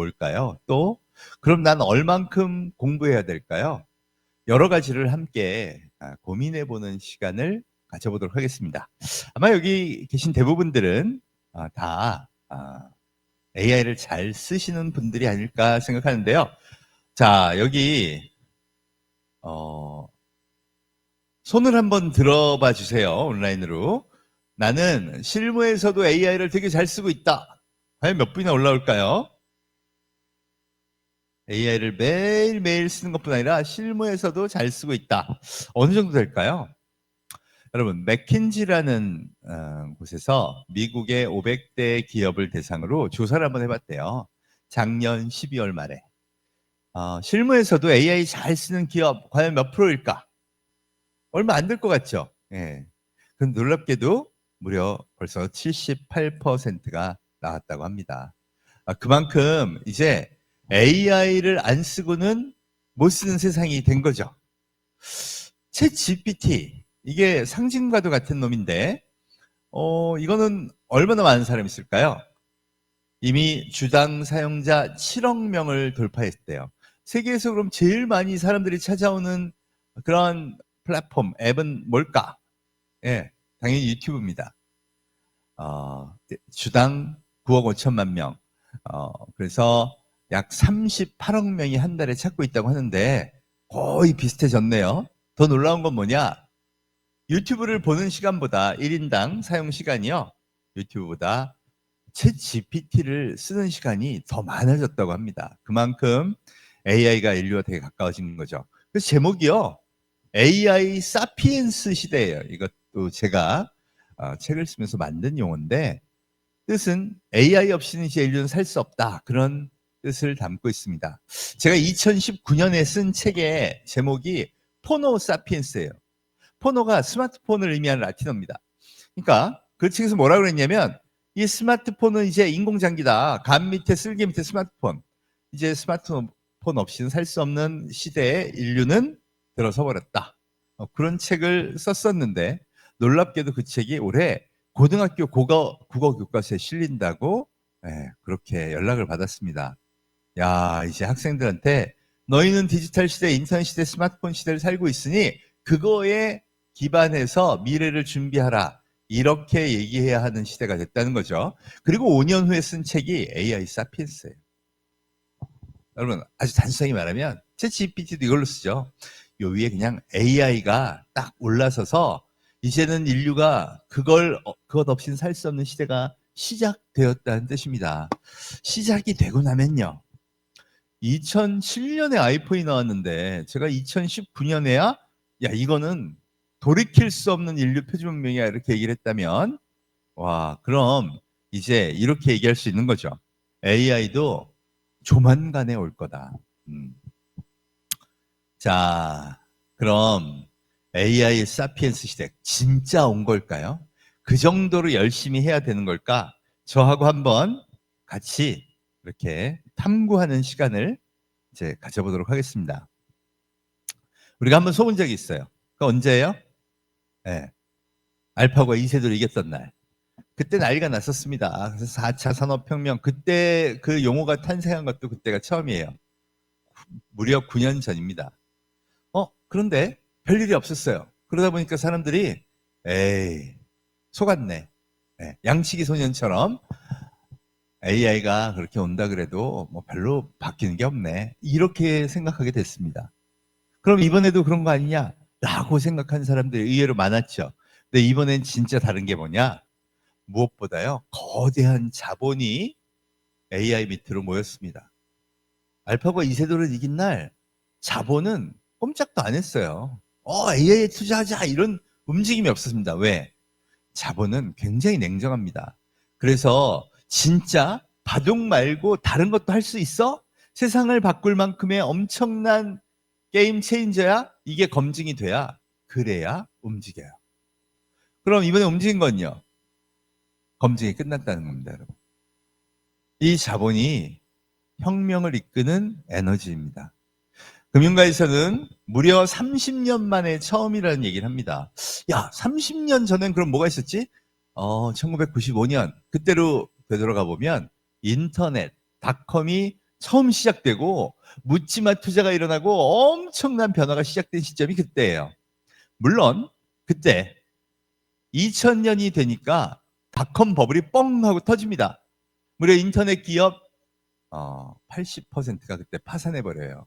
뭘까요? 또 그럼 난 얼만큼 공부해야 될까요? 여러 가지를 함께 고민해보는 시간을 가져보도록 하겠습니다. 아마 여기 계신 대부분들은 다 AI를 잘 쓰시는 분들이 아닐까 생각하는데요. 자, 여기 손을 한번 들어봐 주세요. 온라인으로. 나는 실무에서도 AI를 되게 잘 쓰고 있다. 과연 몇 분이나 올라올까요? AI를 매일매일 쓰는 것뿐 아니라 실무에서도 잘 쓰고 있다. 어느 정도 될까요? 여러분, 맥킨지라는 곳에서 미국의 500대 기업을 대상으로 조사를 한번 해봤대요. 작년 12월 말에. 실무에서도 AI 잘 쓰는 기업 과연 몇 프로일까? 얼마 안 될 것 같죠? 예. 그럼 놀랍게도 무려 벌써 78%가 나왔다고 합니다. 그만큼 이제 AI를 안 쓰고는 못 쓰는 세상이 된 거죠. 챗 GPT, 이게 상징과도 같은 놈인데, 이거는 얼마나 많은 사람이 있을까요? 이미 주당 사용자 7억 명을 돌파했대요. 세계에서 그럼 제일 많이 사람들이 찾아오는 그런 플랫폼, 앱은 뭘까? 예, 당연히 유튜브입니다. 주당 9억 5천만 명. 그래서 약 38억 명이 한 달에 찾고 있다고 하는데 거의 비슷해졌네요. 더 놀라운 건 뭐냐? 유튜브를 보는 시간보다 1인당 사용 시간이요. 유튜브보다 챗 GPT를 쓰는 시간이 더 많아졌다고 합니다. 그만큼 AI가 인류와 되게 가까워진 거죠. 그래서 제목이요. AI 사피엔스 시대예요. 이것도 제가 책을 쓰면서 만든 용어인데 뜻은 AI 없이는 이제 인류는 살 수 없다. 그런 뜻을 담고 있습니다. 제가 2019년에 쓴 책의 제목이 포노 사피엔스예요. 포노가 스마트폰을 의미하는 라틴어입니다. 그러니까 그 책에서 뭐라고 그랬냐면 이 스마트폰은 이제 인공장기다. 간 밑에 쓸개 밑에 스마트폰. 이제 스마트폰 없이는 살 수 없는 시대에 인류는 들어서 버렸다. 그런 책을 썼었는데 놀랍게도 그 책이 올해 고등학교 국어 교과서에 실린다고 그렇게 연락을 받았습니다. 야, 이제 학생들한테 너희는 디지털 시대, 인터넷 시대, 스마트폰 시대를 살고 있으니 그거에 기반해서 미래를 준비하라. 이렇게 얘기해야 하는 시대가 됐다는 거죠. 그리고 5년 후에 쓴 책이 AI 사피엔스예요. 여러분, 아주 단순하게 말하면 챗 GPT도 이걸로 쓰죠. 요 위에 그냥 AI가 딱 올라서서 이제는 인류가 그것 없이는 살 수 없는 시대가 시작되었다는 뜻입니다. 시작이 되고 나면요. 2007년에 아이폰이 나왔는데 제가 2019년에야 이거는 돌이킬 수 없는 인류 표준문명이야 이렇게 얘기를 했다면 와, 그럼 이제 이렇게 얘기할 수 있는 거죠. AI도 조만간에 올 거다. 자, 그럼 AI 사피엔스 시대 진짜 온 걸까요? 그 정도로 열심히 해야 되는 걸까? 저하고 한번 같이 이렇게 탐구하는 시간을 이제 가져보도록 하겠습니다. 우리가 한번 속은 적이 있어요. 그 언제예요? 네. 알파고가 이세돌을 이겼던 날. 그때 난리가 났었습니다. 그래서 4차 산업혁명, 그때 그 용어가 탄생한 것도 그때가 처음이에요. 무려 9년 전입니다. 그런데 별일이 없었어요. 그러다 보니까 사람들이 에이, 속았네. 양치기 소년처럼 AI가 그렇게 온다 그래도 뭐 별로 바뀌는 게 없네. 이렇게 생각하게 됐습니다. 그럼 이번에도 그런 거 아니냐? 라고 생각한 사람들이 의외로 많았죠. 근데 이번엔 진짜 다른 게 뭐냐? 무엇보다요, 거대한 자본이 AI 밑으로 모였습니다. 알파고 이세돌을 이긴 날 자본은 꼼짝도 안 했어요. AI에 투자하자 이런 움직임이 없었습니다. 왜? 자본은 굉장히 냉정합니다. 그래서 진짜 바둑 말고 다른 것도 할 수 있어? 세상을 바꿀 만큼의 엄청난 게임 체인저야? 이게 검증이 돼야 그래야 움직여요. 그럼 이번에 움직인 건요? 검증이 끝났다는 겁니다, 여러분. 이 자본이 혁명을 이끄는 에너지입니다. 금융가에서는 무려 30년 만에 처음이라는 얘기를 합니다. 30년 전엔 그럼 뭐가 있었지? 1995년 그때로 되돌아가 보면 인터넷, 닷컴이 처음 시작되고 묻지마 투자가 일어나고 엄청난 변화가 시작된 시점이 그때예요. 물론 그때 2000년이 되니까 닷컴 버블이 뻥 하고 터집니다. 무려 인터넷 기업 80%가 그때 파산해 버려요.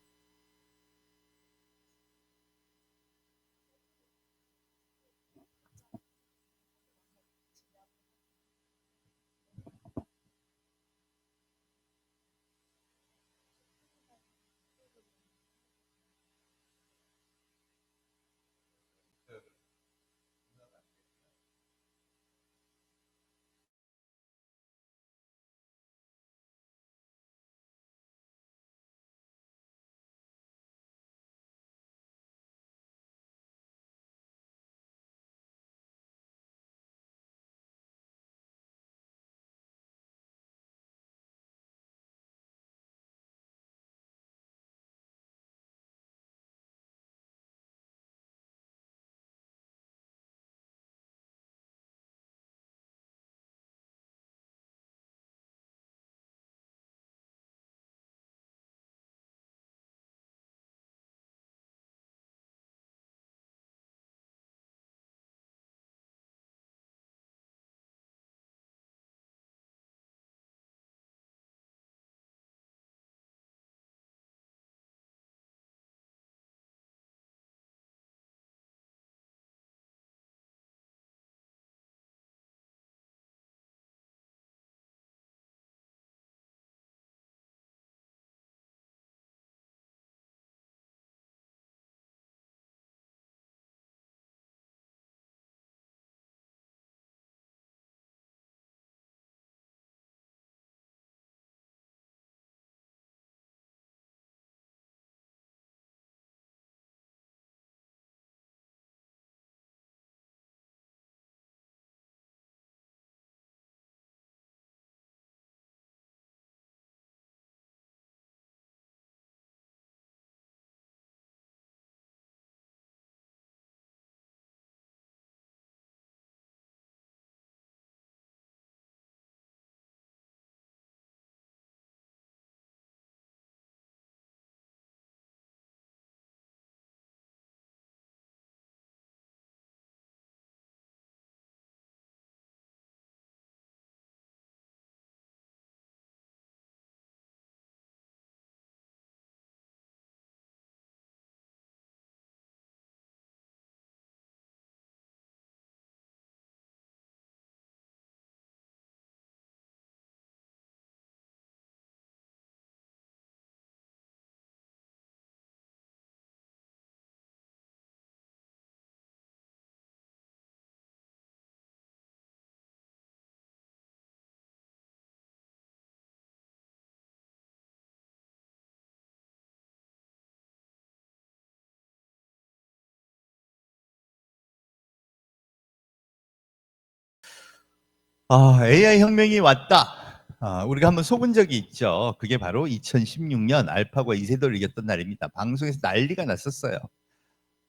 AI 혁명이 왔다. 우리가 한번 속은 적이 있죠. 그게 바로 2016년 알파고 이세돌을 이겼던 날입니다. 방송에서 난리가 났었어요.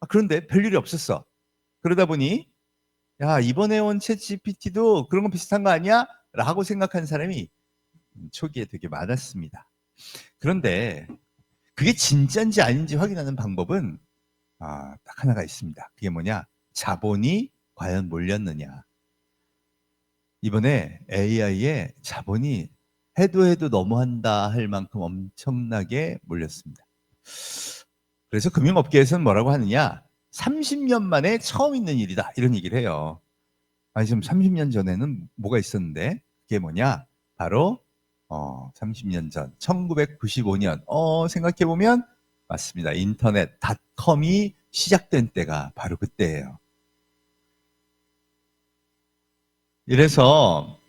그런데 별일이 없었어. 그러다 보니 야, 이번에 온 챗GPT도 그런 거 비슷한 거 아니야? 라고 생각한 사람이 초기에 되게 많았습니다. 그런데 그게 진짜인지 아닌지 확인하는 방법은 딱 하나가 있습니다. 그게 뭐냐? 자본이 과연 몰렸느냐? 이번에 AI에 자본이 해도 너무한다 할 만큼 엄청나게 몰렸습니다. 그래서 금융업계에서는 뭐라고 하느냐? 30년 만에 처음 있는 일이다. 이런 얘기를 해요. 아니, 지금 30년 전에는 뭐가 있었는데? 그게 뭐냐? 바로 30년 전, 1995년. 생각해보면 맞습니다. 인터넷 닷컴이 시작된 때가 바로 그때예요. 이래서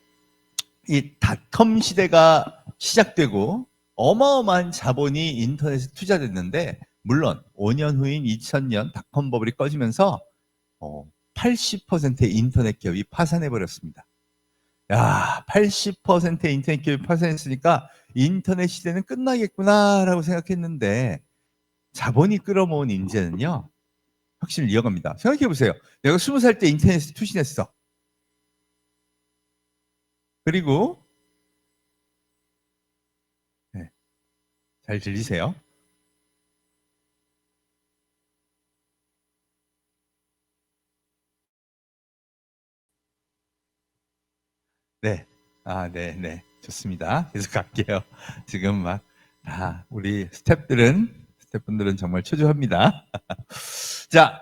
이 닷컴 시대가 시작되고 어마어마한 자본이 인터넷에 투자됐는데, 물론 5년 후인 2000년 닷컴 버블이 꺼지면서 80%의 인터넷 기업이 파산해 버렸습니다. 야, 80%의 인터넷 기업이 파산했으니까 인터넷 시대는 끝나겠구나라고 생각했는데, 자본이 끌어모은 인재는요, 혁신을 이어갑니다. 생각해 보세요. 내가 20살 때 인터넷에 투신했어. 그리고 잘 들리세요? 네. 네. 좋습니다. 계속 갈게요. 지금 막, 우리 스태프분들은 정말 초조합니다. 자,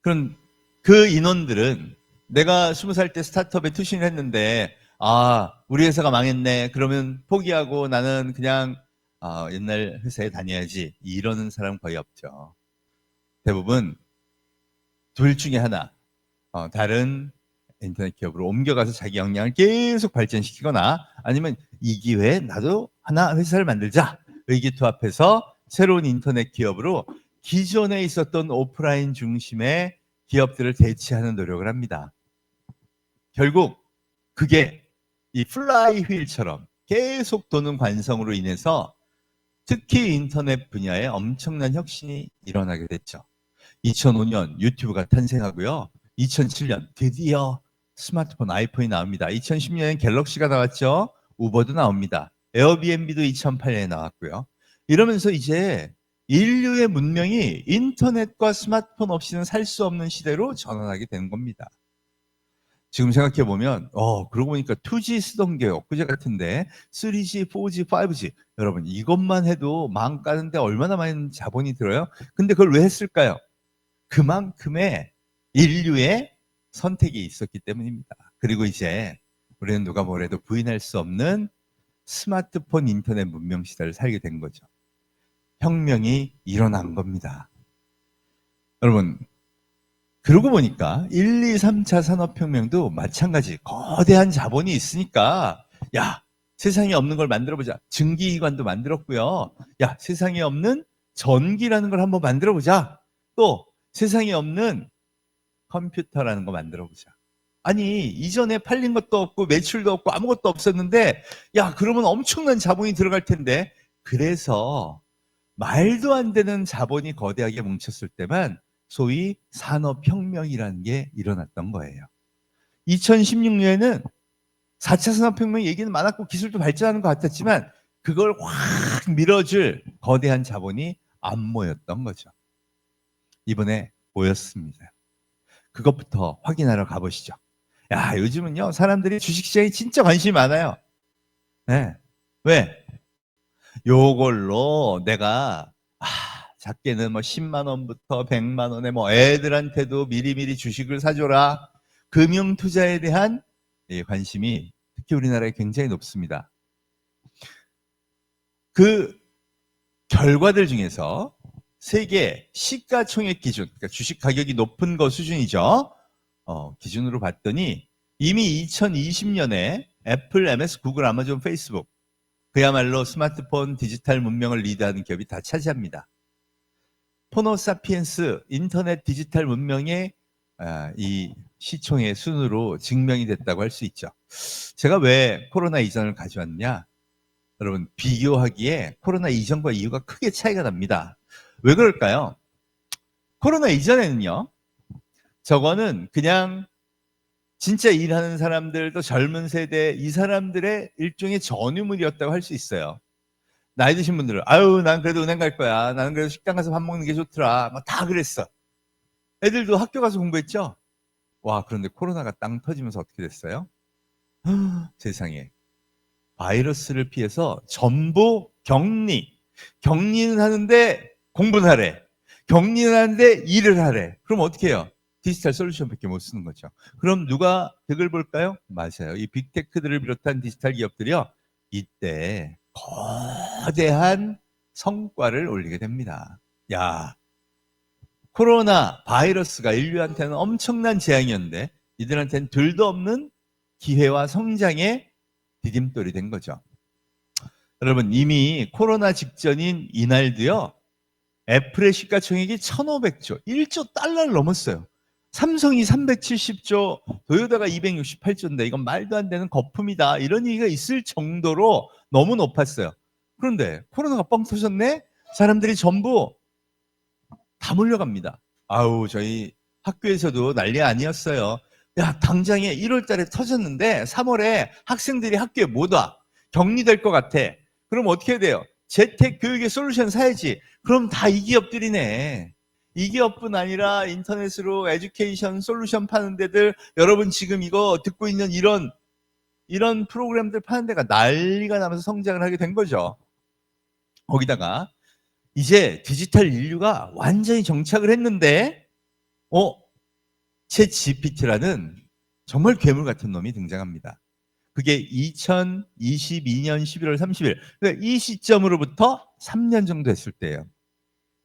그럼 그 인원들은 내가 20살 때 스타트업에 투신을 했는데, 우리 회사가 망했네. 그러면 포기하고 나는 그냥 옛날 회사에 다녀야지. 이러는 사람 거의 없죠. 대부분 둘 중에 하나, 다른 인터넷 기업으로 옮겨가서 자기 역량을 계속 발전시키거나 아니면 이 기회에 나도 하나 회사를 만들자. 의기투합해서 새로운 인터넷 기업으로 기존에 있었던 오프라인 중심의 기업들을 대체하는 노력을 합니다. 결국 그게 이 플라이 휠처럼 계속 도는 관성으로 인해서 특히 인터넷 분야에 엄청난 혁신이 일어나게 됐죠. 2005년 유튜브가 탄생하고요. 2007년 드디어 스마트폰 아이폰이 나옵니다. 2010년엔 갤럭시가 나왔죠. 우버도 나옵니다. 에어비앤비도 2008년에 나왔고요. 이러면서 이제 인류의 문명이 인터넷과 스마트폰 없이는 살 수 없는 시대로 전환하게 되는 겁니다. 지금 생각해보면 그러고 보니까 2G 쓰던 게 엊그제 같은데 3G, 4G, 5G 여러분 이것만 해도 망 까는데 얼마나 많은 자본이 들어요? 근데 그걸 왜 했을까요? 그만큼의 인류의 선택이 있었기 때문입니다. 그리고 이제 우리는 누가 뭐래도 부인할 수 없는 스마트폰 인터넷 문명 시대를 살게 된 거죠. 혁명이 일어난 겁니다. 여러분 그러고 보니까 1, 2, 3차 산업혁명도 마찬가지 거대한 자본이 있으니까 야 세상에 없는 걸 만들어보자. 증기기관도 만들었고요. 야 세상에 없는 전기라는 걸 한번 만들어보자. 또 세상에 없는 컴퓨터라는 거 만들어보자. 아니 이전에 팔린 것도 없고 매출도 없고 아무것도 없었는데 야 그러면 엄청난 자본이 들어갈 텐데 그래서 말도 안 되는 자본이 거대하게 뭉쳤을 때만 소위 산업혁명이라는 게 일어났던 거예요. 2016년에는 4차 산업혁명 얘기는 많았고 기술도 발전하는 것 같았지만 그걸 확 밀어줄 거대한 자본이 안 모였던 거죠. 이번에 모였습니다. 그것부터 확인하러 가보시죠. 야, 요즘은요, 사람들이 주식시장에 진짜 관심이 많아요. 네. 왜? 요걸로 내가, 작게는 뭐 10만 원부터 100만 원에 뭐 애들한테도 미리미리 주식을 사줘라. 금융 투자에 대한 관심이 특히 우리나라에 굉장히 높습니다. 그 결과들 중에서 세계 시가총액 기준, 그러니까 주식 가격이 높은 거 수준이죠. 기준으로 봤더니 이미 2020년에 애플, MS, 구글, 아마존, 페이스북 그야말로 스마트폰 디지털 문명을 리드하는 기업이 다 차지합니다. 호모사피엔스 인터넷 디지털 문명의 이 시총의 순으로 증명이 됐다고 할 수 있죠. 제가 왜 코로나 이전을 가져왔냐? 여러분 비교하기에 코로나 이전과 이후가 크게 차이가 납니다. 왜 그럴까요? 코로나 이전에는요. 저거는 그냥 진짜 일하는 사람들도 젊은 세대 이 사람들의 일종의 전유물이었다고 할 수 있어요. 나이 드신 분들은 아유 난 그래도 은행 갈 거야. 나는 그래도 식당 가서 밥 먹는 게 좋더라. 막 다 그랬어. 애들도 학교 가서 공부했죠. 와 그런데 코로나가 땅 터지면서 어떻게 됐어요? 세상에 바이러스를 피해서 전부 격리는 하는데 공부는 하래. 격리는 하는데 일을 하래. 그럼 어떻게 해요? 디지털 솔루션밖에 못 쓰는 거죠. 그럼 누가 득을 볼까요? 맞아요. 이 빅테크들을 비롯한 디지털 기업들이요. 이때 거대한 성과를 올리게 됩니다. 야, 코로나 바이러스가 인류한테는 엄청난 재앙이었는데 이들한테는 둘도 없는 기회와 성장의 디딤돌이 된 거죠. 여러분 이미 코로나 직전인 이날도요. 애플의 시가총액이 1,500조, 1조 달러를 넘었어요. 삼성이 370조, 도요타가 268조인데 이건 말도 안 되는 거품이다. 이런 얘기가 있을 정도로 너무 높았어요. 그런데 코로나가 뻥 터졌네? 사람들이 전부 다 몰려갑니다. 아우 저희 학교에서도 난리 아니었어요. 야 당장에 1월 달에 터졌는데 3월에 학생들이 학교에 못 와. 격리될 것 같아. 그럼 어떻게 해야 돼요? 재택 교육의 솔루션 사야지. 그럼 다 이 기업들이네. 이 기업뿐 아니라 인터넷으로 에듀케이션 솔루션 파는 데들, 여러분 지금 이거 듣고 있는 이런 프로그램들 파는 데가 난리가 나면서 성장을 하게 된 거죠. 거기다가 이제 디지털 인류가 완전히 정착을 했는데 챗 GPT라는 정말 괴물 같은 놈이 등장합니다. 그게 2022년 11월 30일. 그러니까 이 시점으로부터 3년 정도 됐을 때예요.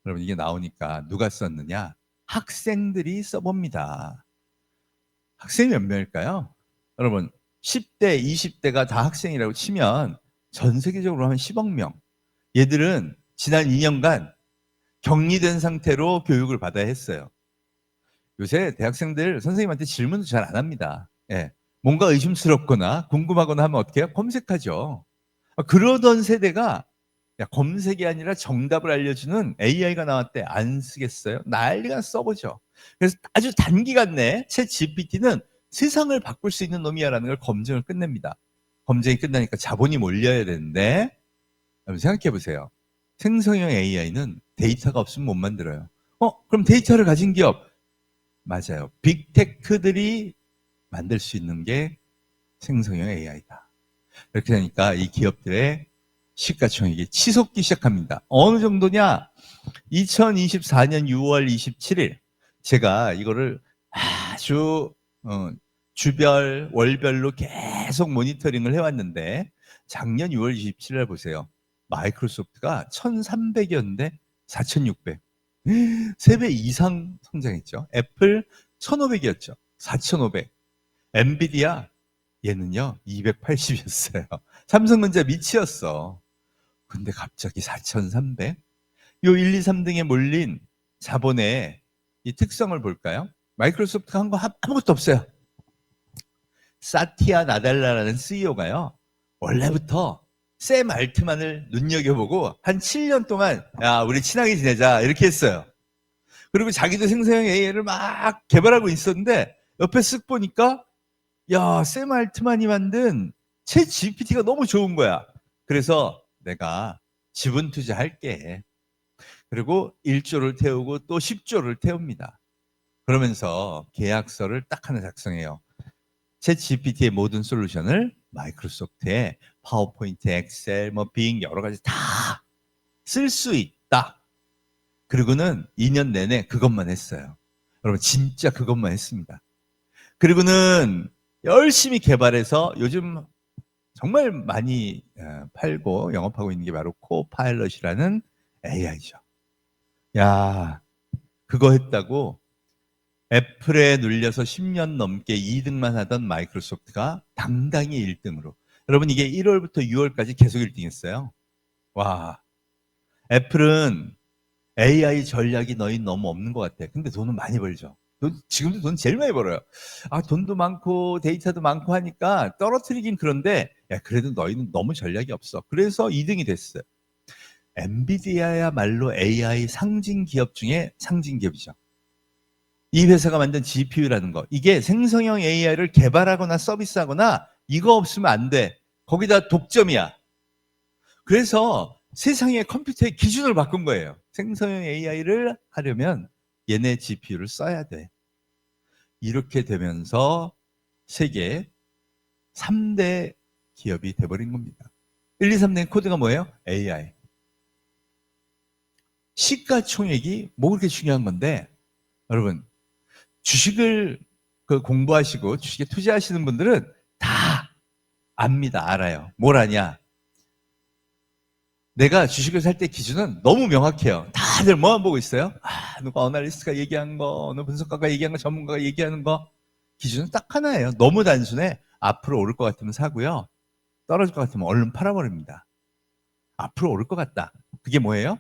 여러분 이게 나오니까 누가 썼느냐? 학생들이 써봅니다. 학생이 몇 명일까요? 여러분 10대, 20대가 다 학생이라고 치면 전 세계적으로 하면 10억 명. 얘들은 지난 2년간 격리된 상태로 교육을 받아야 했어요. 요새 대학생들 선생님한테 질문도 잘 안 합니다. 예. 뭔가 의심스럽거나 궁금하거나 하면 어떻게 해요? 검색하죠. 그러던 세대가 야, 검색이 아니라 정답을 알려주는 AI가 나왔대. 안 쓰겠어요? 난리가 써보죠. 그래서 아주 단기간 내에 챗 GPT는 세상을 바꿀 수 있는 놈이야라는 걸 검증을 끝냅니다. 검증이 끝나니까 자본이 몰려야 되는데 여러분 생각해 보세요. 생성형 AI는 데이터가 없으면 못 만들어요. 그럼 데이터를 가진 기업 맞아요. 빅테크들이 만들 수 있는 게 생성형 AI다. 이렇게 되니까 이 기업들의 시가총액이 치솟기 시작합니다. 어느 정도냐? 2024년 6월 27일 제가 이거를 아주 주별, 월별로 계속 모니터링을 해왔는데 작년 6월 27일 보세요. 마이크로소프트가 1,300이었는데 4,600. 3배 이상 성장했죠. 애플 1,500이었죠. 4,500. 엔비디아 얘는요 280이었어요. 삼성전자 미치였어. 근데 갑자기 4,300? 요 1, 2, 3등에 몰린 자본의 이 특성을 볼까요? 마이크로소프트가 한 거 아무것도 없어요. 사티아 나델라라는 CEO가요. 원래부터 샘 알트만을 눈여겨보고 한 7년 동안 야 우리 친하게 지내자 이렇게 했어요. 그리고 자기도 생성형 AI를 막 개발하고 있었는데 옆에 쓱 보니까 야 샘 알트만이 만든 챗 GPT가 너무 좋은 거야. 그래서 내가 지분 투자할게. 그리고 1조를 태우고 또 10조를 태웁니다. 그러면서 계약서를 딱 하나 작성해요. 챗 GPT의 모든 솔루션을 마이크로소프트에 파워포인트, 엑셀, 빙 여러 가지 다 쓸 수 있다. 그리고는 2년 내내 그것만 했어요. 여러분 진짜 그것만 했습니다. 그리고는 열심히 개발해서 요즘 정말 많이 팔고 영업하고 있는 게 바로 코파일럿이라는 AI죠. 야, 그거 했다고 애플에 눌려서 10년 넘게 2등만 하던 마이크로소프트가 당당히 1등으로. 여러분 이게 1월부터 6월까지 계속 1등했어요. 와, 애플은 AI 전략이 너희 너무 없는 것 같아. 근데 돈은 많이 벌죠. 지금도 돈 제일 많이 벌어요. 돈도 많고 데이터도 많고 하니까 떨어뜨리긴 그런데 야, 그래도 너희는 너무 전략이 없어. 그래서 2등이 됐어요. 엔비디아야말로 AI 상징 기업 중에 상징 기업이죠. 이 회사가 만든 GPU라는 거. 이게 생성형 AI를 개발하거나 서비스하거나 이거 없으면 안 돼. 거기다 독점이야. 그래서 세상의 컴퓨터의 기준을 바꾼 거예요. 생성형 AI를 하려면 얘네 GPU를 써야 돼. 이렇게 되면서 세계 3대 기업이 돼버린 겁니다. 1, 2, 3대 코드가 뭐예요? AI. 시가총액이 뭐 그렇게 중요한 건데 여러분 주식을 공부하시고 주식에 투자하시는 분들은 다 압니다. 알아요. 뭘 아냐? 내가 주식을 살 때 기준은 너무 명확해요. 다들 뭐만 보고 있어요? 누가 어널리스트가 얘기한 거, 어느 분석가가 얘기한 거, 전문가가 얘기하는 거. 기준은 딱 하나예요. 너무 단순해. 앞으로 오를 것 같으면 사고요. 떨어질 것 같으면 얼른 팔아버립니다. 앞으로 오를 것 같다. 그게 뭐예요?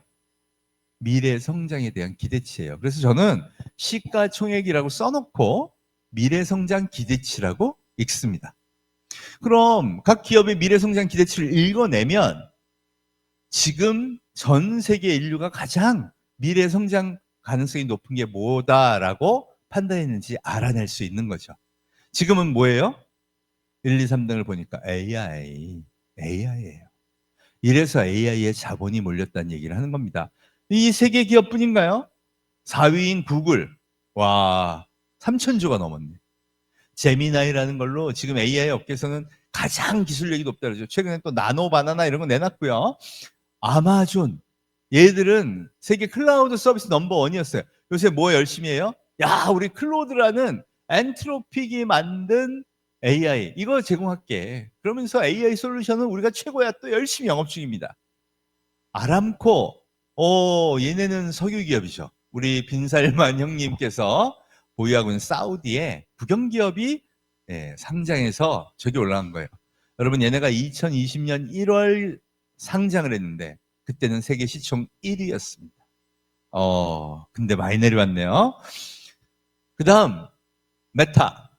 미래 성장에 대한 기대치예요. 그래서 저는 시가총액이라고 써놓고 미래 성장 기대치라고 읽습니다. 그럼 각 기업의 미래 성장 기대치를 읽어내면 지금 전 세계 인류가 가장 미래 성장 가능성이 높은 게 뭐다라고 판단했는지 알아낼 수 있는 거죠. 지금은 뭐예요? 1, 2, 3등을 보니까 AI. AI예요. 이래서 AI에 자본이 몰렸다는 얘기를 하는 겁니다. 이 세계 기업뿐인가요? 4위인 구글. 와, 3천조가 넘었네. 제미나이라는 걸로 지금 AI 업계에서는 가장 기술력이 높다 그러죠. 최근에 또 나노 바나나 이런 거 내놨고요. 아마존. 얘들은 세계 클라우드 서비스 넘버 원이었어요. 요새 뭐 열심히 해요? 야, 우리 클로드라는 엔트로픽이 만든 AI 이거 제공할게. 그러면서 AI 솔루션은 우리가 최고야 또 열심히 영업 중입니다. 아람코. 얘네는 석유 기업이죠. 우리 빈살만 형님께서 보유하고 있는 사우디의 국영 기업이 상장해서 저기 올라간 거예요. 여러분 얘네가 2020년 1월 상장을 했는데 그때는 세계 시총 1위였습니다. 근데 많이 내려왔네요. 그 다음 메타.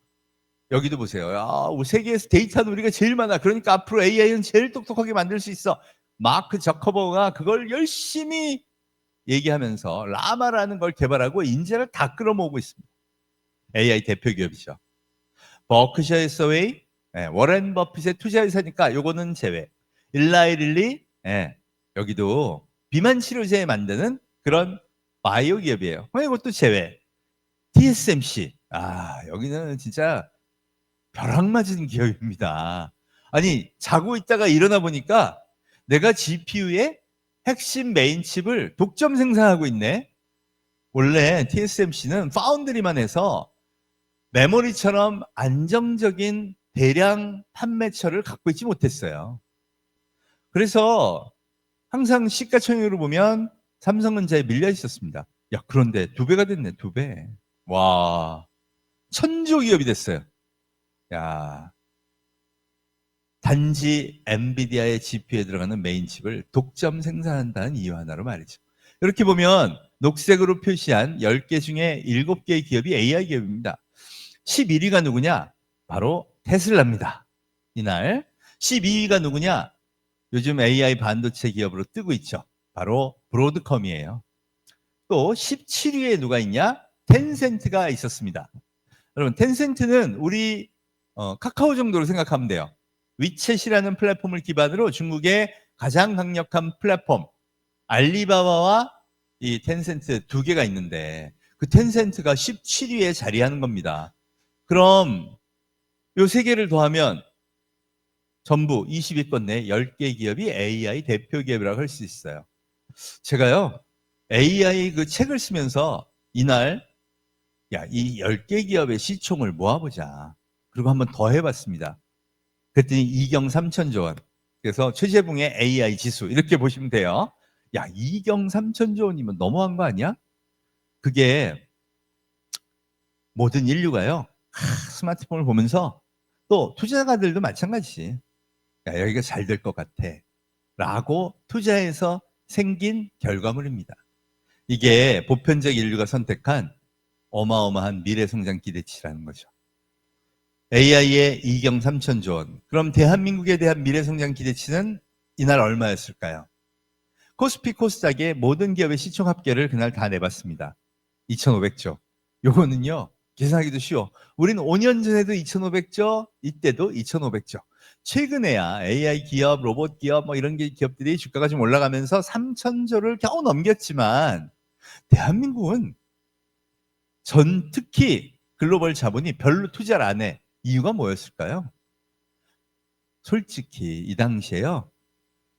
여기도 보세요. 야, 우리 세계에서 데이터는 우리가 제일 많아. 그러니까 앞으로 AI는 제일 똑똑하게 만들 수 있어. 마크 저커버가 그걸 열심히 얘기하면서 라마라는 걸 개발하고 인재를 다 끌어모으고 있습니다. AI 대표 기업이죠. 버크셔 해서웨이, 워렌 버핏의 투자 회사니까 요거는 제외. 일라이릴리, 여기도 비만 치료제 만드는 그런 바이오 기업이에요. 이것도 제외. TSMC, 여기는 진짜 벼락 맞은 기업입니다. 아니 자고 있다가 일어나 보니까 내가 GPU의 핵심 메인 칩을 독점 생산하고 있네. 원래 TSMC는 파운드리만 해서 메모리처럼 안정적인 대량 판매처를 갖고 있지 못했어요. 그래서 항상 시가총액으로 보면 삼성전자에 밀려 있었습니다. 야, 그런데 2배가 됐네, 2배. 와, 천조 기업이 됐어요. 야, 단지 엔비디아의 GPU에 들어가는 메인 칩을 독점 생산한다는 이유 하나로 말이죠. 이렇게 보면 녹색으로 표시한 10개 중에 7개의 기업이 AI 기업입니다. 11위가 누구냐? 바로 테슬라입니다. 이날. 12위가 누구냐? 요즘 AI 반도체 기업으로 뜨고 있죠. 바로 브로드컴이에요. 또 17위에 누가 있냐? 텐센트가 있었습니다. 여러분, 텐센트는 우리 카카오 정도로 생각하면 돼요. 위챗이라는 플랫폼을 기반으로 중국의 가장 강력한 플랫폼 알리바바와 이 텐센트 2개가 있는데 그 텐센트가 17위에 자리하는 겁니다. 그럼 요 3개를 더하면 전부 20위권 내 10개 기업이 AI 대표 기업이라고 할 수 있어요. 제가요, AI 그 책을 쓰면서 이날 이 10개 기업의 시총을 모아보자. 그리고 한번 더 해봤습니다. 그랬더니 이경 3천조 원. 그래서 최재붕의 AI 지수 이렇게 보시면 돼요. 야, 이경 3천조 원이면 너무한 거 아니야? 그게 모든 인류가요. 스마트폰을 보면서 또 투자가들도 마찬가지지. 야, 여기가 잘 될 것 같아. 라고 투자해서 생긴 결과물입니다. 이게 보편적 인류가 선택한 어마어마한 미래성장 기대치라는 거죠. AI의 이경 3천조 원. 그럼 대한민국에 대한 미래성장 기대치는 이날 얼마였을까요? 코스피 코스닥의 모든 기업의 시총 합계를 그날 다 내봤습니다. 2,500조. 요거는요, 계산하기도 쉬워. 우리는 5년 전에도 2,500조, 이때도 2,500조. 최근에야 AI 기업, 로봇 기업, 뭐 이런 기업들이 주가가 좀 올라가면서 3,000조를 겨우 넘겼지만, 대한민국은 특히 글로벌 자본이 별로 투자를 안 해. 이유가 뭐였을까요? 솔직히 이 당시에요.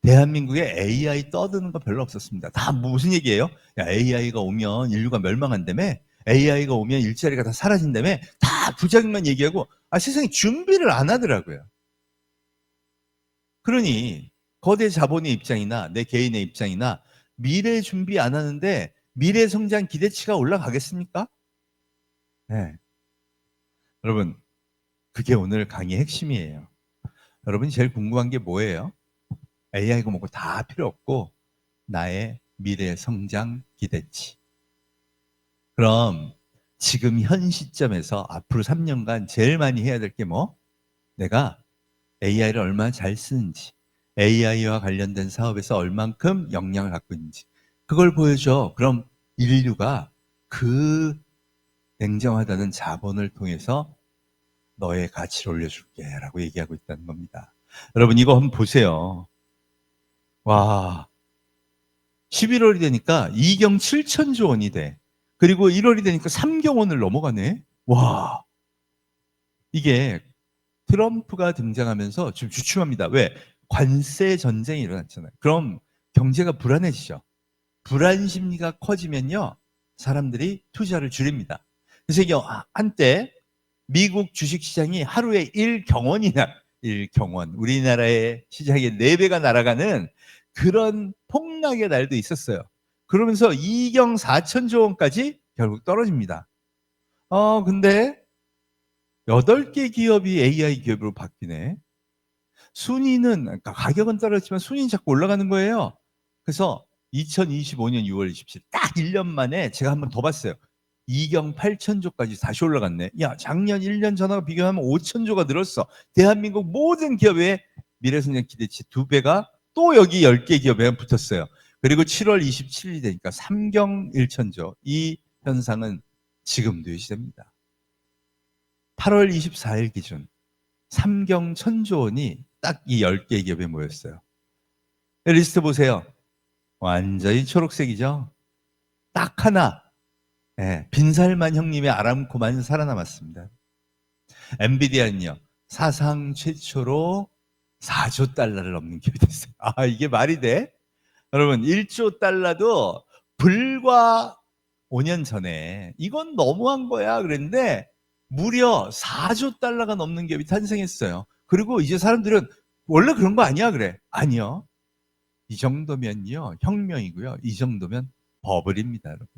대한민국에 AI 떠드는 거 별로 없었습니다. 다 무슨 얘기예요? 야, AI가 오면 인류가 멸망한다며? AI가 오면 일자리가 다 사라진다며? 다 부작용만 얘기하고 세상에 준비를 안 하더라고요. 그러니 거대 자본의 입장이나 내 개인의 입장이나 미래 준비 안 하는데 미래 성장 기대치가 올라가겠습니까? 네. 여러분, 그게 오늘 강의의 핵심이에요. 여러분이 제일 궁금한 게 뭐예요? AI가 뭐고 다 필요 없고 나의 미래 성장 기대치. 그럼 지금 현 시점에서 앞으로 3년간 제일 많이 해야 될 게 뭐? 내가 AI를 얼마나 잘 쓰는지, AI와 관련된 사업에서 얼만큼 역량을 갖고 있는지 그걸 보여줘. 그럼 인류가 그 냉정하다는 자본을 통해서 너의 가치를 올려줄게 라고 얘기하고 있다는 겁니다. 여러분 이거 한번 보세요. 와, 11월이 되니까 2경 7천조 원이 돼. 그리고 1월이 되니까 3경 원을 넘어가네. 와, 이게 트럼프가 등장하면서 좀 주춤합니다. 왜? 관세 전쟁이 일어났잖아요. 그럼 경제가 불안해지죠. 불안 심리가 커지면요, 사람들이 투자를 줄입니다. 그래서 이게 한때 미국 주식시장이 하루에 1경원이나 1경원, 우리나라의 시장의 4배가 날아가는 그런 폭락의 날도 있었어요. 그러면서 2경 4천조 원까지 결국 떨어집니다. 근데 8개 기업이 AI 기업으로 바뀌네. 순위는, 그러니까 가격은 떨어졌지만 순위는 자꾸 올라가는 거예요. 그래서 2025년 6월 27일 딱 1년 만에 제가 한번 더 봤어요. 2경 8천조까지 다시 올라갔네. 야, 작년 1년 전하고 비교하면 5천조가 늘었어. 대한민국 모든 기업의 미래성장 기대치 2배가 또 여기 10개 기업에 붙었어요. 그리고 7월 27일이 되니까 3경 1천조. 이 현상은 지금도 유지됩니다. 8월 24일 기준 3경 1천조 원이 딱 이 10개 기업에 모였어요. 리스트 보세요. 완전히 초록색이죠. 딱 하나, 빈살만 형님의 아람코만 살아남았습니다. 엔비디아는요, 사상 최초로 4조 달러를 넘는 기업이 됐어요. 아, 이게 말이 돼? 여러분, 1조 달러도 불과 5년 전에 이건 너무한 거야 그랬는데 무려 4조 달러가 넘는 기업이 탄생했어요. 그리고 이제 사람들은 원래 그런 거 아니야 그래. 아니요. 이 정도면요, 혁명이고요. 이 정도면 버블입니다, 여러분.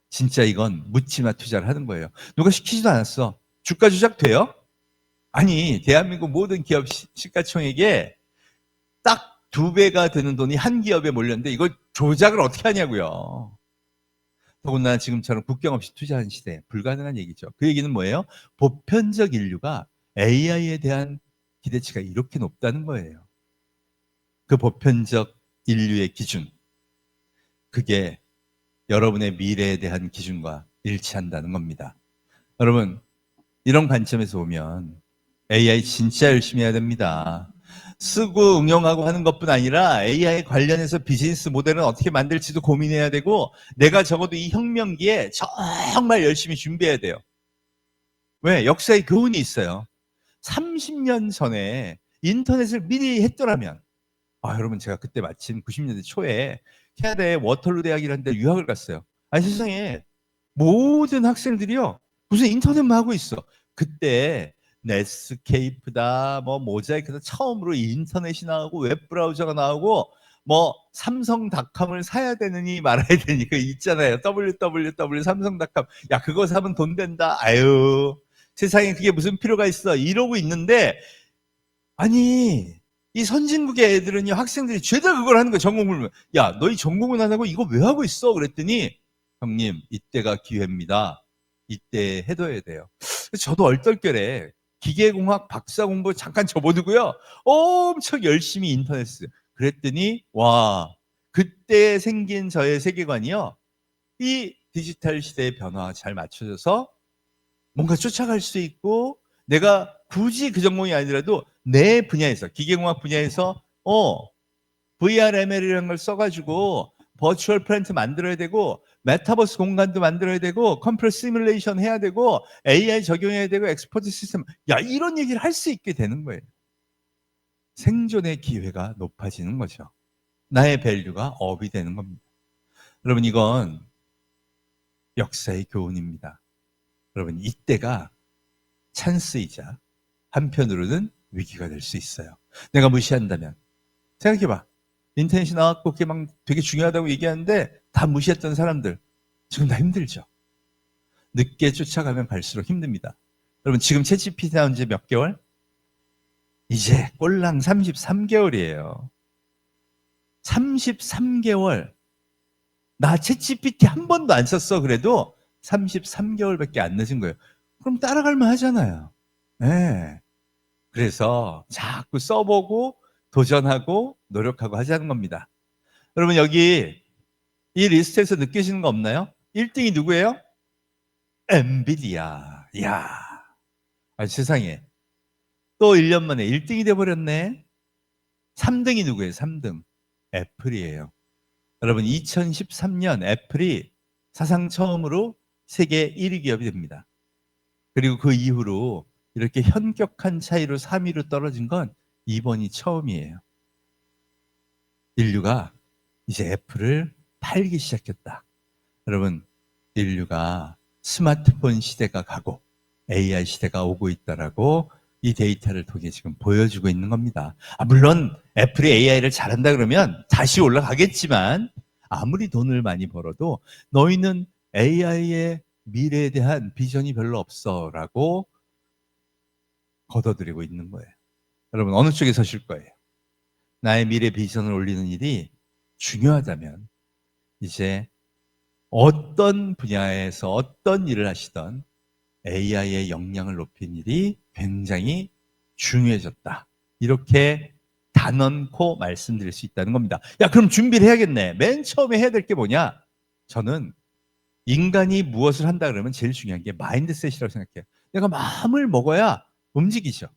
진짜 이건 묻지마 투자를 하는 거예요. 누가 시키지도 않았어. 주가 조작 돼요? 아니, 대한민국 모든 기업 시가총액에 딱 2배가 되는 돈이 한 기업에 몰렸는데 이걸 조작을 어떻게 하냐고요. 더군다나 지금처럼 국경 없이 투자하는 시대, 불가능한 얘기죠. 그 얘기는 뭐예요? 보편적 인류가 AI에 대한 기대치가 이렇게 높다는 거예요. 그 보편적 인류의 기준, 그게 여러분의 미래에 대한 기준과 일치한다는 겁니다. 여러분, 이런 관점에서 보면 AI 진짜 열심히 해야 됩니다. 쓰고 응용하고 하는 것뿐 아니라 AI 관련해서 비즈니스 모델은 어떻게 만들지도 고민해야 되고, 내가 적어도 이 혁명기에 정말 열심히 준비해야 돼요. 왜? 역사의 교훈이 있어요. 30년 전에 인터넷을 미리 했더라면, 여러분, 제가 그때 마침 90년대 초에 캐나다의 워털루 대학이라는 데 유학을 갔어요. 아니, 세상에 모든 학생들이요, 무슨 인터넷만 하고 있어. 그때 넷스케이프다, 뭐 모자이크다, 처음으로 인터넷이 나오고 웹브라우저가 나오고, 뭐 삼성닷컴을 사야 되느니 말아야 되니 그 있잖아요. www 삼성닷컴. 야, 그거 사면 돈 된다. 아유, 세상에 그게 무슨 필요가 있어. 이러고 있는데, 아니, 이 선진국의 애들은요, 학생들이 죄다 그걸 하는 거야. 전공을. 야, 너희 전공은 안 하고 이거 왜 하고 있어? 그랬더니, 형님, 이때가 기회입니다. 이때 해둬야 돼요. 저도 얼떨결에 기계공학 박사 공부 잠깐 접어두고요, 엄청 열심히 인터넷 써요. 그랬더니, 와, 그때 생긴 저의 세계관이요, 이 디지털 시대의 변화와 잘 맞춰져서 뭔가 쫓아갈 수 있고, 내가 굳이 그 전공이 아니라도 내 분야에서, 기계공학 분야에서 VR, ML이라는 걸 써가지고 버추얼 플랜트 만들어야 되고, 메타버스 공간도 만들어야 되고, 컴퓨터 시뮬레이션 해야 되고, AI 적용해야 되고, 엑스포트 시스템, 야, 이런 얘기를 할 수 있게 되는 거예요. 생존의 기회가 높아지는 거죠. 나의 밸류가 업이 되는 겁니다. 여러분, 이건 역사의 교훈입니다. 여러분, 이때가 찬스이자 한편으로는 위기가 될 수 있어요. 내가 무시한다면, 생각해봐. 인터넷이 나왔고 그게 막 되게 중요하다고 얘기하는데 다 무시했던 사람들, 지금 다 힘들죠. 늦게 쫓아가면 갈수록 힘듭니다. 여러분, 지금 챗GPT 나온 지 몇 개월? 이제 꼴랑 33개월이에요. 33개월. 나 챗GPT 한 번도 안 썼어. 그래도 33개월밖에 안 늦은 거예요. 그럼 따라갈 만 하잖아요. 네. 그래서 자꾸 써보고 도전하고 노력하고 하자는 겁니다. 여러분, 여기 이 리스트에서 느끼시는 거 없나요? 1등이 누구예요? 엔비디아. 이야, 세상에. 또 1년 만에 1등이 돼버렸네. 3등이 누구예요? 3등. 애플이에요. 여러분 2013년 애플이 사상 처음으로 세계 1위 기업이 됩니다. 그리고 그 이후로 이렇게 현격한 차이로 3위로 떨어진 건 이번이 처음이에요. 인류가 이제 애플을 팔기 시작했다. 여러분, 인류가 스마트폰 시대가 가고 AI 시대가 오고 있다라고 이 데이터를 통해 지금 보여주고 있는 겁니다. 물론 애플이 AI를 잘한다 그러면 다시 올라가겠지만 아무리 돈을 많이 벌어도 너희는 AI의 미래에 대한 비전이 별로 없어라고 걷어들이고 있는 거예요. 여러분 어느 쪽에 서실 거예요? 나의 미래 비전을 올리는 일이 중요하다면 이제 어떤 분야에서 어떤 일을 하시던 AI의 역량을 높인 일이 굉장히 중요해졌다. 이렇게 단언코 말씀드릴 수 있다는 겁니다. 야, 그럼 준비를 해야겠네. 맨 처음에 해야 될 게 뭐냐? 저는 인간이 무엇을 한다 그러면 제일 중요한 게 마인드셋이라고 생각해요. 내가 마음을 먹어야 움직이죠.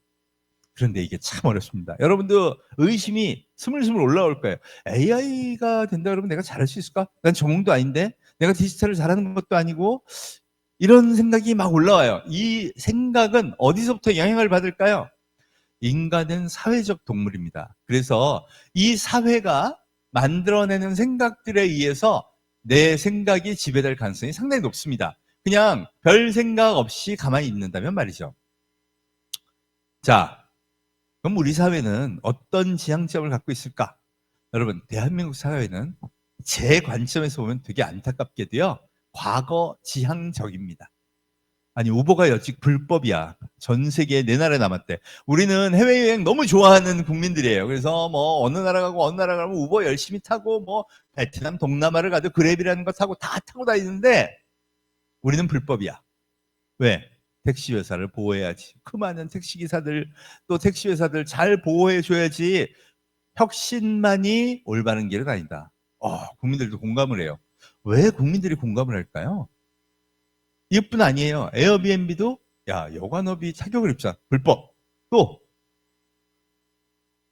그런데 이게 참 어렵습니다. 여러분도 의심이 스물스물 올라올 거예요. AI가 된다 그러면 내가 잘할 수 있을까? 난 전공도 아닌데, 내가 디지털을 잘하는 것도 아니고, 이런 생각이 막 올라와요. 이 생각은 어디서부터 영향을 받을까요? 인간은 사회적 동물입니다. 그래서 이 사회가 만들어내는 생각들에 의해서 내 생각이 지배될 가능성이 상당히 높습니다. 그냥 별 생각 없이 가만히 있는다면 말이죠. 자, 그럼 우리 사회는 어떤 지향점을 갖고 있을까? 여러분, 대한민국 사회는 제 관점에서 보면 되게 안타깝게도요, 과거 지향적입니다. 아니, 우버가 여직 불법이야. 전 세계에 네 나라에 남았대. 우리는 해외여행 너무 좋아하는 국민들이에요. 그래서 뭐 어느 나라 가고 어느 나라 가면 우버 열심히 타고 뭐 베트남 동남아를 가도 그랩이라는 거 타고 다 타고 다니는데 우리는 불법이야. 왜? 택시 회사를 보호해야지. 그 많은 택시 기사들 또 택시 회사들 잘 보호해 줘야지 혁신만이 올바른 길은 아니다. 국민들도 공감을 해요. 왜 국민들이 공감을 할까요? 이것뿐 아니에요. 에어비앤비도 야, 여관업이 차격을 입자. 불법. 또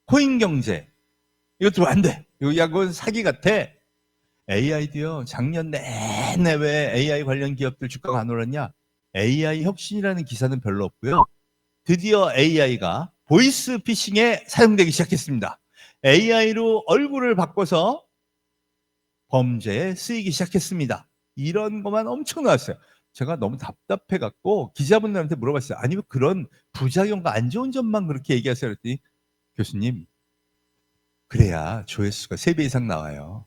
코인 경제. 이것도 안 돼. 이건 사기 같아. AI도요. 작년 내내 왜 AI 관련 기업들 주가가 안 올랐냐? AI 혁신이라는 기사는 별로 없고요. 드디어 AI가 보이스 피싱에 사용되기 시작했습니다. AI로 얼굴을 바꿔서 범죄에 쓰이기 시작했습니다. 이런 것만 엄청 나왔어요. 제가 너무 답답해갖고 기자분들한테 물어봤어요. 아니면 그런 부작용과 안 좋은 점만 그렇게 얘기하세요. 그랬더니 교수님, 그래야 조회수가 3배 이상 나와요.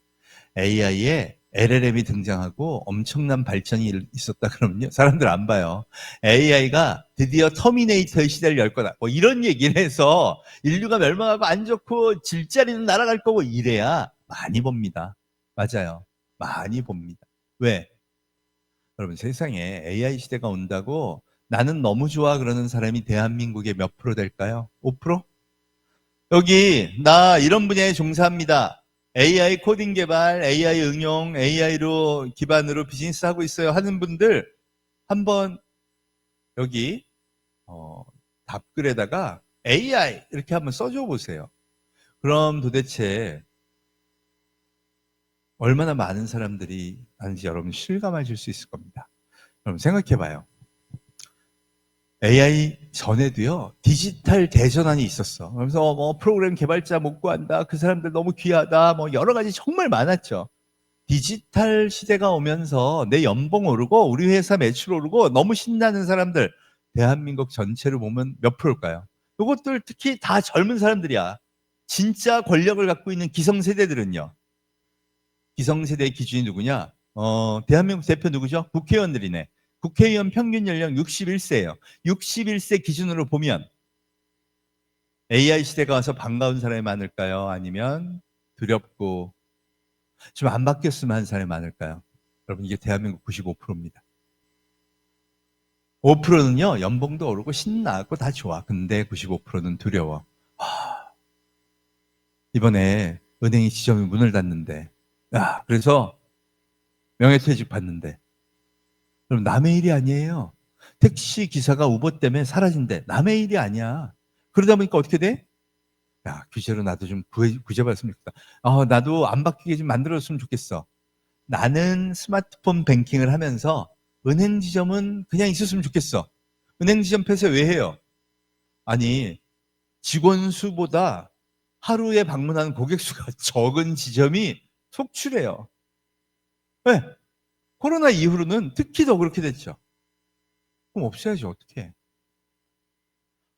AI에 LLM이 등장하고 엄청난 발전이 있었다 그러면요. 사람들 안 봐요. AI가 드디어 터미네이터의 시대를 열 거다. 뭐 이런 얘기를 해서 인류가 멸망하고 안 좋고 질자리는 날아갈 거고 이래야 많이 봅니다. 맞아요. 많이 봅니다. 왜? 여러분 세상에 AI 시대가 온다고 나는 너무 좋아 그러는 사람이 대한민국에 몇 프로 될까요? 5%? 여기 나 이런 분야에 종사합니다. AI 코딩 개발, AI 응용, AI로 기반으로 비즈니스 하고 있어요 하는 분들 한번 여기 답글에다가 AI 이렇게 한번 써줘 보세요. 그럼 도대체 얼마나 많은 사람들이 아는지 여러분 실감하실 수 있을 겁니다. 여러분 생각해봐요. AI 전에도요, 디지털 대전환이 있었어. 그래서 뭐 프로그램 개발자 못 구한다, 그 사람들 너무 귀하다, 뭐 여러 가지 정말 많았죠. 디지털 시대가 오면서 내 연봉 오르고 우리 회사 매출 오르고 너무 신나는 사람들, 대한민국 전체로 보면 몇 프로일까요? 이것들 특히 다 젊은 사람들이야. 진짜 권력을 갖고 있는 기성세대들은요. 기성세대의 기준이 누구냐? 대한민국 대표 누구죠? 국회의원들이네. 국회의원 평균 연령 61세예요. 61세 기준으로 보면 AI 시대가 와서 반가운 사람이 많을까요? 아니면 두렵고 좀 안 바뀌었으면 하는 사람이 많을까요? 여러분 이게 대한민국 95%입니다. 5%는요. 연봉도 오르고 신나고 다 좋아. 근데 95%는 두려워. 이번에 은행이 지점이 문을 닫는데 그래서 명예퇴직 받는데 그럼 남의 일이 아니에요. 택시 기사가 우버 때문에 사라진대. 남의 일이 아니야. 그러다 보니까 어떻게 돼? 야, 규제로 나도 좀 구제받았으면 좋겠다. 나도 안 바뀌게 좀 만들어줬으면 좋겠어. 나는 스마트폰 뱅킹을 하면서 은행 지점은 그냥 있었으면 좋겠어. 은행 지점 폐쇄 왜 해요? 아니, 직원 수보다 하루에 방문하는 고객 수가 적은 지점이 속출해요. 왜? 코로나 이후로는 특히 더 그렇게 됐죠. 그럼 없애야지, 어떻게.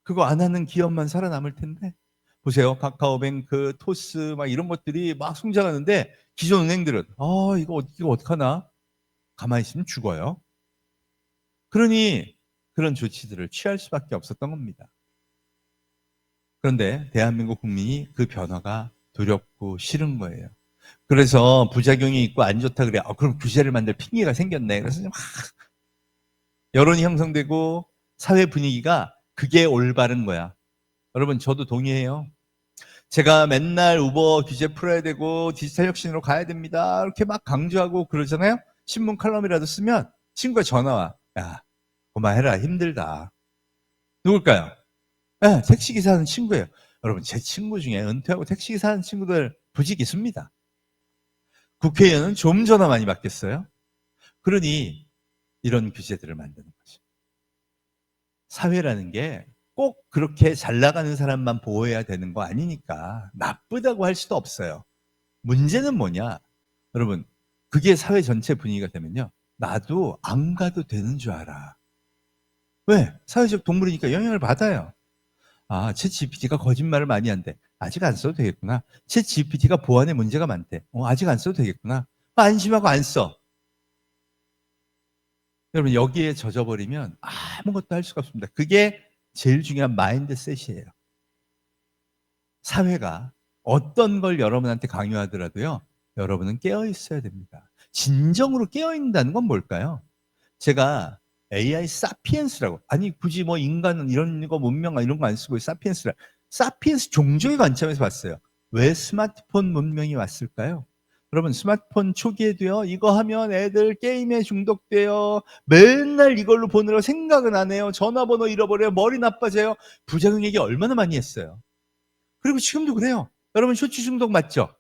그거 안 하는 기업만 살아남을 텐데. 보세요. 카카오뱅크, 토스, 막 이런 것들이 막 성장하는데 기존 은행들은, 이거 어떡하나? 가만히 있으면 죽어요. 그러니 그런 조치들을 취할 수밖에 없었던 겁니다. 그런데 대한민국 국민이 그 변화가 두렵고 싫은 거예요. 그래서 부작용이 있고 안 좋다 그래. 그럼 규제를 만들 핑계가 생겼네. 그래서 막 여론이 형성되고 사회 분위기가 그게 올바른 거야. 여러분, 저도 동의해요. 제가 맨날 우버 규제 풀어야 되고 디지털 혁신으로 가야 됩니다. 이렇게 막 강조하고 그러잖아요. 신문 칼럼이라도 쓰면 친구가 전화 와. 야, 그만해라. 힘들다. 누굴까요? 네, 택시기사 하는 친구예요. 여러분, 제 친구 중에 은퇴하고 택시기사 하는 친구들 부직 있습니다. 국회의원은 좀 전화 많이 받겠어요? 그러니 이런 규제들을 만드는 거죠. 사회라는 게 꼭 그렇게 잘 나가는 사람만 보호해야 되는 거 아니니까 나쁘다고 할 수도 없어요. 문제는 뭐냐? 여러분, 그게 사회 전체 분위기가 되면요. 나도 안 가도 되는 줄 알아. 왜? 사회적 동물이니까 영향을 받아요. 챗 GPT가 거짓말을 많이 한대. 아직 안 써도 되겠구나. 챗 GPT가 보안에 문제가 많대. 아직 안 써도 되겠구나. 안심하고 안 써. 여러분, 여기에 젖어버리면 아무것도 할 수가 없습니다. 그게 제일 중요한 마인드셋이에요. 사회가 어떤 걸 여러분한테 강요하더라도요, 여러분은 깨어 있어야 됩니다. 진정으로 깨어 있는다는 건 뭘까요? 제가 AI 사피엔스라고, 아니 굳이 뭐 인간은 이런 거 문명아 이런 거 안 쓰고 사피엔스라, 사피엔스 종족의 관점에서 봤어요. 왜 스마트폰 문명이 왔을까요? 여러분, 스마트폰 초기에도요, 이거 하면 애들 게임에 중독돼요. 맨날 이걸로 보느라 생각은 안 해요. 전화번호 잃어버려요. 머리 나빠져요. 부작용 얘기 얼마나 많이 했어요. 그리고 지금도 그래요. 여러분, 쇼츠 중독 맞죠?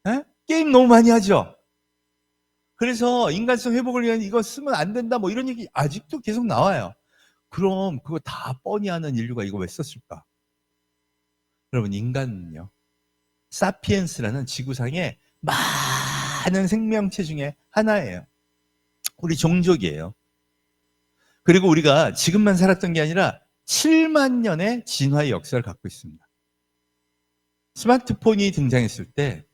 에? 게임 너무 많이 하죠? 그래서 인간성 회복을 위한 이거 쓰면 안 된다, 뭐 이런 얘기 아직도 계속 나와요. 그럼 그거 다 뻔히 하는 인류가 이거 왜 썼을까? 여러분, 인간은요, 사피엔스라는 지구상의 많은 생명체 중에 하나예요. 우리 종족이에요. 그리고 우리가 지금만 살았던 게 아니라 7만 년의 진화의 역사를 갖고 있습니다. 스마트폰이 등장했을 때,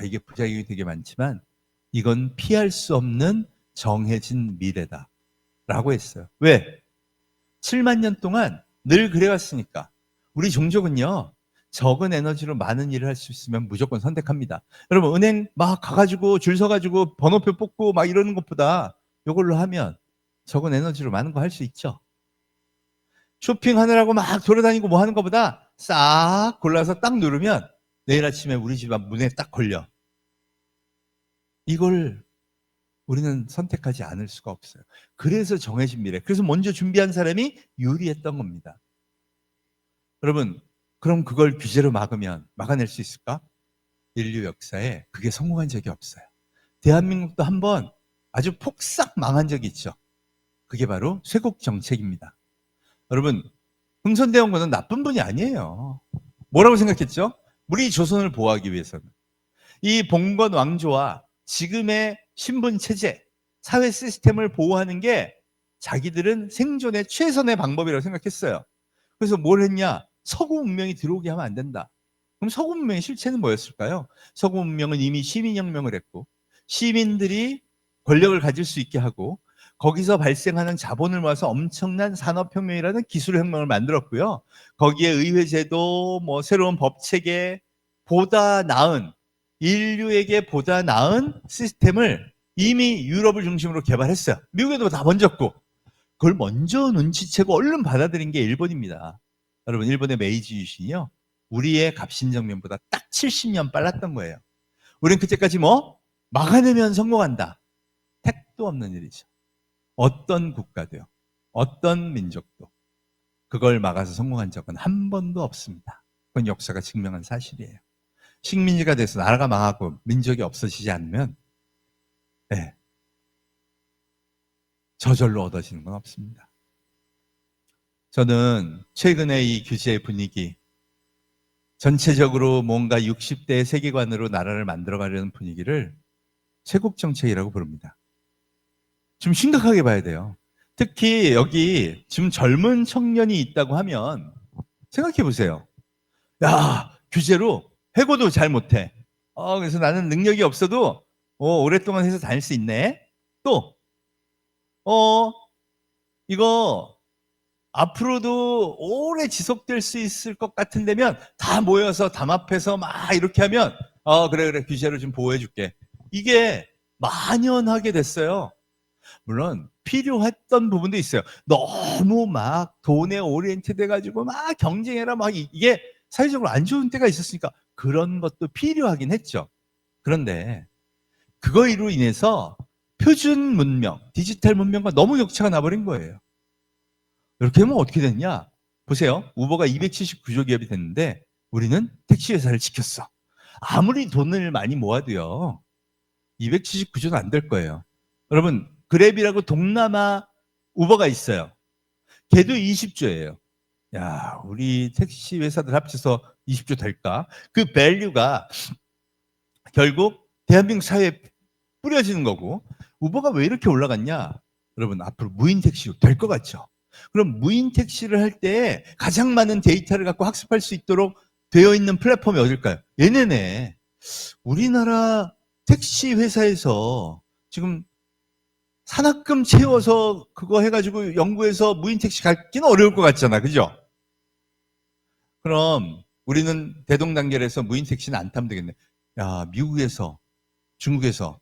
이게 부작용이 되게 많지만 이건 피할 수 없는 정해진 미래다 라고 했어요. 왜? 7만 년 동안 늘 그래왔으니까. 우리 종족은요, 적은 에너지로 많은 일을 할 수 있으면 무조건 선택합니다. 여러분, 은행 막 가가지고 줄 서가지고 번호표 뽑고 막 이러는 것보다 이걸로 하면 적은 에너지로 많은 거 할 수 있죠. 쇼핑하느라고 막 돌아다니고 뭐 하는 것보다 싹 골라서 딱 누르면 내일 아침에 우리 집 앞 문에 딱 걸려. 이걸 우리는 선택하지 않을 수가 없어요. 그래서 정해진 미래. 그래서 먼저 준비한 사람이 유리했던 겁니다. 여러분, 그럼 그걸 규제로 막아낼 수 있을까? 인류 역사에 그게 성공한 적이 없어요. 대한민국도 한번 아주 폭삭 망한 적이 있죠. 그게 바로 쇄국 정책입니다. 여러분, 흥선대원군은 나쁜 분이 아니에요. 뭐라고 생각했죠? 우리 조선을 보호하기 위해서는. 이 봉건 왕조와 지금의 신분 체제, 사회 시스템을 보호하는 게 자기들은 생존의 최선의 방법이라고 생각했어요. 그래서 뭘 했냐? 서구 문명이 들어오게 하면 안 된다. 그럼 서구 문명의 실체는 뭐였을까요? 서구 문명은 이미 시민혁명을 했고, 시민들이 권력을 가질 수 있게 하고, 거기서 발생하는 자본을 모아서 엄청난 산업혁명이라는 기술혁명을 만들었고요. 거기에 의회제도, 뭐 새로운 법체계, 보다 나은, 인류에게 보다 나은 시스템을 이미 유럽을 중심으로 개발했어요. 미국에도 다 번졌고, 그걸 먼저 눈치채고 얼른 받아들인 게 일본입니다. 여러분, 일본의 메이지 유신이요, 우리의 갑신정변보다 딱 70년 빨랐던 거예요. 우린 그때까지 뭐 막아내면 성공한다. 택도 없는 일이죠. 어떤 국가도요, 어떤 민족도. 그걸 막아서 성공한 적은 한 번도 없습니다. 그건 역사가 증명한 사실이에요. 식민지가 돼서 나라가 망하고 민족이 없어지지 않으면 네, 저절로 얻어지는 건 없습니다. 저는 최근에 이 규제의 분위기, 전체적으로 뭔가 60대의 세계관으로 나라를 만들어가려는 분위기를 쇄국정책이라고 부릅니다. 좀 심각하게 봐야 돼요. 특히 여기 지금 젊은 청년이 있다고 하면 생각해 보세요. 야, 규제로 해고도 잘 못해. 그래서 나는 능력이 없어도 오랫동안 해서 다닐 수 있네. 또 이거 앞으로도 오래 지속될 수 있을 것 같은 데면 다 모여서 담합해서 막 이렇게 하면 그래 규제를 좀 보호해 줄게. 이게 만연하게 됐어요. 물론 필요했던 부분도 있어요. 너무 막 돈에 오리엔트 돼가지고 막 경쟁해라 막 이게 사회적으로 안 좋은 때가 있었으니까 그런 것도 필요하긴 했죠. 그런데 그거로 인해서 표준 문명, 디지털 문명과 너무 격차가 나버린 거예요. 이렇게 하면 어떻게 됐냐? 보세요. 우버가 279조 기업이 됐는데 우리는 택시 회사를 지켰어. 아무리 돈을 많이 모아도요. 279조는 안 될 거예요. 여러분, 그랩이라고 동남아 우버가 있어요. 걔도 20조예요. 야, 우리 택시 회사들 합쳐서 20조 될까? 그 밸류가 결국 대한민국 사회에 뿌려지는 거고, 우버가 왜 이렇게 올라갔냐? 여러분, 앞으로 무인 택시로 될 것 같죠? 그럼 무인 택시를 할 때 가장 많은 데이터를 갖고 학습할 수 있도록 되어 있는 플랫폼이 어딜까요? 얘네네. 우리나라 택시 회사에서 지금 산학금 채워서 그거 해가지고 연구해서 무인 택시 갖기는 어려울 것 같잖아. 그죠? 그럼 우리는 대동단결해서 무인 택시는 안 타면 되겠네. 야, 미국에서, 중국에서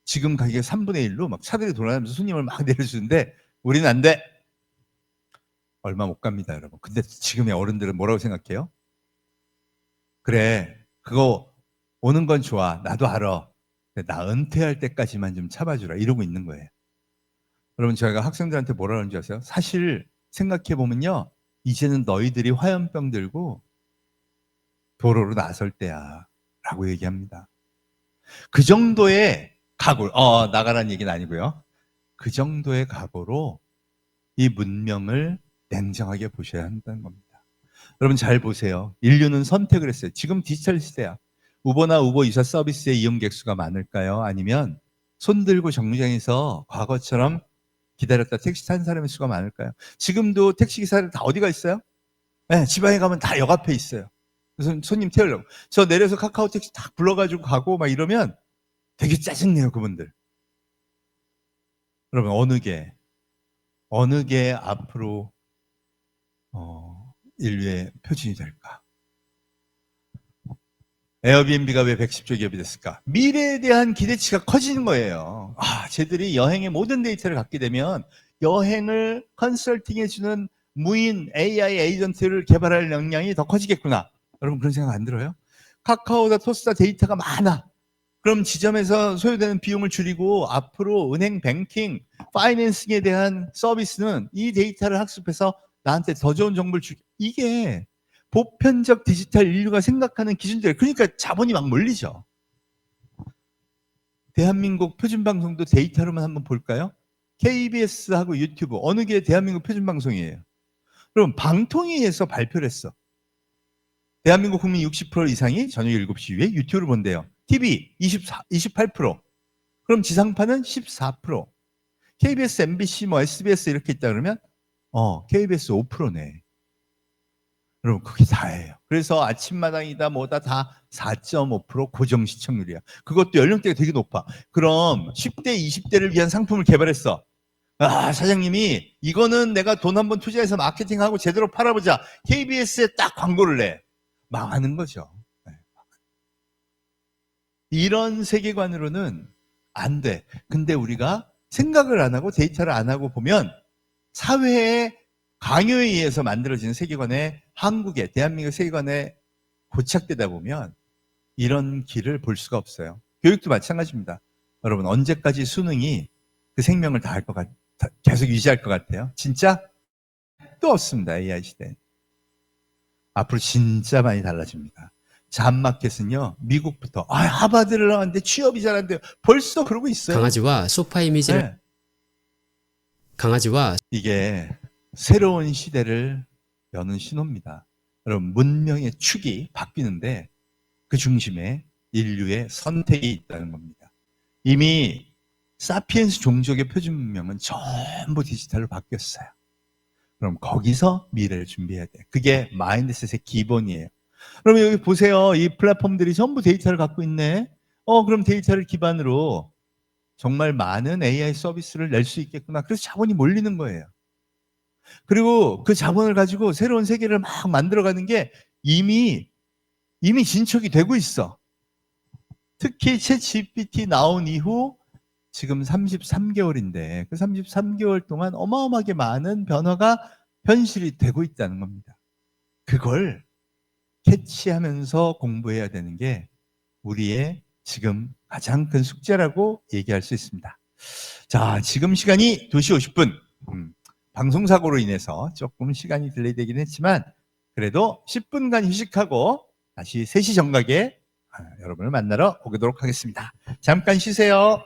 지금 가격의 3분의 1로 막 차들이 돌아다니면서 손님을 막 내려주는데 우리는 안 돼. 얼마 못 갑니다, 여러분. 근데 지금의 어른들은 뭐라고 생각해요? 그래, 그거 오는 건 좋아. 나도 알아. 근데 나 은퇴할 때까지만 좀 참아주라. 이러고 있는 거예요. 여러분, 제가 학생들한테 뭐라 그러는지 아세요? 사실 생각해보면요. 이제는 너희들이 화염병 들고 도로로 나설 때야. 라고 얘기합니다. 그 정도의 각오, 나가라는 얘기는 아니고요. 그 정도의 각오로 이 문명을 냉정하게 보셔야 한다는 겁니다. 여러분 잘 보세요. 인류는 선택을 했어요. 지금 디지털 시대야. 우버나 우버 이사 서비스의 이용객 수가 많을까요? 아니면 손들고 정류장에서 과거처럼 기다렸다 택시 탄 사람의 수가 많을까요? 지금도 택시 기사들 다 어디가 있어요? 네, 지방에 가면 다 역 앞에 있어요. 그래서 손님 태우려고. 저 내려서 카카오 택시 딱 불러가지고 가고 막 이러면 되게 짜증내요, 그분들. 여러분, 어느 게 앞으로 인류의 표준이 될까? 에어비앤비가 왜 110조 기업이 됐을까? 미래에 대한 기대치가 커지는 거예요. 쟤들이 여행의 모든 데이터를 갖게 되면 여행을 컨설팅해주는 무인 AI 에이전트를 개발할 역량이 더 커지겠구나. 여러분 그런 생각 안 들어요? 카카오다 토스다 데이터가 많아. 그럼 지점에서 소요되는 비용을 줄이고 앞으로 은행, 뱅킹, 파이낸싱에 대한 서비스는 이 데이터를 학습해서 나한테 더 좋은 정보를 주기. 이게 보편적 디지털 인류가 생각하는 기준들. 그러니까 자본이 막 몰리죠. 대한민국 표준방송도 데이터로만 한번 볼까요? KBS하고 유튜브 어느 게 대한민국 표준방송이에요? 그럼 방통위에서 발표를 했어. 대한민국 국민 60% 이상이 저녁 7시 이후에 유튜브를 본대요. TV 28%. 그럼 지상파는 14%. KBS, MBC, SBS 이렇게 있다 그러면 KBS 5%네. 여러분 그게 다예요. 그래서 아침마당이다 뭐다 다 4.5% 고정 시청률이야. 그것도 연령대가 되게 높아. 그럼 10대, 20대를 위한 상품을 개발했어. 사장님이 이거는 내가 돈 한번 투자해서 마케팅하고 제대로 팔아보자. KBS에 딱 광고를 내. 망하는 거죠. 이런 세계관으로는 안 돼. 근데 우리가 생각을 안 하고 데이터를 안 하고 보면 사회의 강요에 의해서 만들어지는 세계관에 한국의 대한민국 세계관에 고착되다 보면 이런 길을 볼 수가 없어요. 교육도 마찬가지입니다. 여러분 언제까지 수능이 그 생명을 다할 것 같아? 계속 유지할 것 같아요? 진짜? 택도 없습니다. AI 시대. 앞으로 진짜 많이 달라집니다. 잡마켓은요, 미국부터, 하버드를 나왔는데 취업이 잘 안 돼요. 벌써 그러고 있어요. 강아지와 소파 이미지를 네. 강아지와 이게 새로운 시대를 여는 신호입니다. 여러분, 문명의 축이 바뀌는데 그 중심에 인류의 선택이 있다는 겁니다. 이미 사피엔스 종족의 표준 문명은 전부 디지털로 바뀌었어요. 그럼 거기서 미래를 준비해야 돼. 그게 마인드셋의 기본이에요. 그럼 여기 보세요. 이 플랫폼들이 전부 데이터를 갖고 있네. 그럼 데이터를 기반으로 정말 많은 AI 서비스를 낼 수 있겠구나. 그래서 자본이 몰리는 거예요. 그리고 그 자본을 가지고 새로운 세계를 막 만들어가는 게 이미 진척이 되고 있어. 특히 챗 GPT 나온 이후 지금 33개월인데 그 33개월 동안 어마어마하게 많은 변화가 현실이 되고 있다는 겁니다. 그걸 캐치하면서 공부해야 되는 게 우리의 지금 가장 큰 숙제라고 얘기할 수 있습니다. 자, 지금 시간이 2시 50분. 방송사고로 인해서 조금 시간이 딜레이되긴 했지만 그래도 10분간 휴식하고 다시 3시 정각에 여러분을 만나러 오도록 하겠습니다. 잠깐 쉬세요.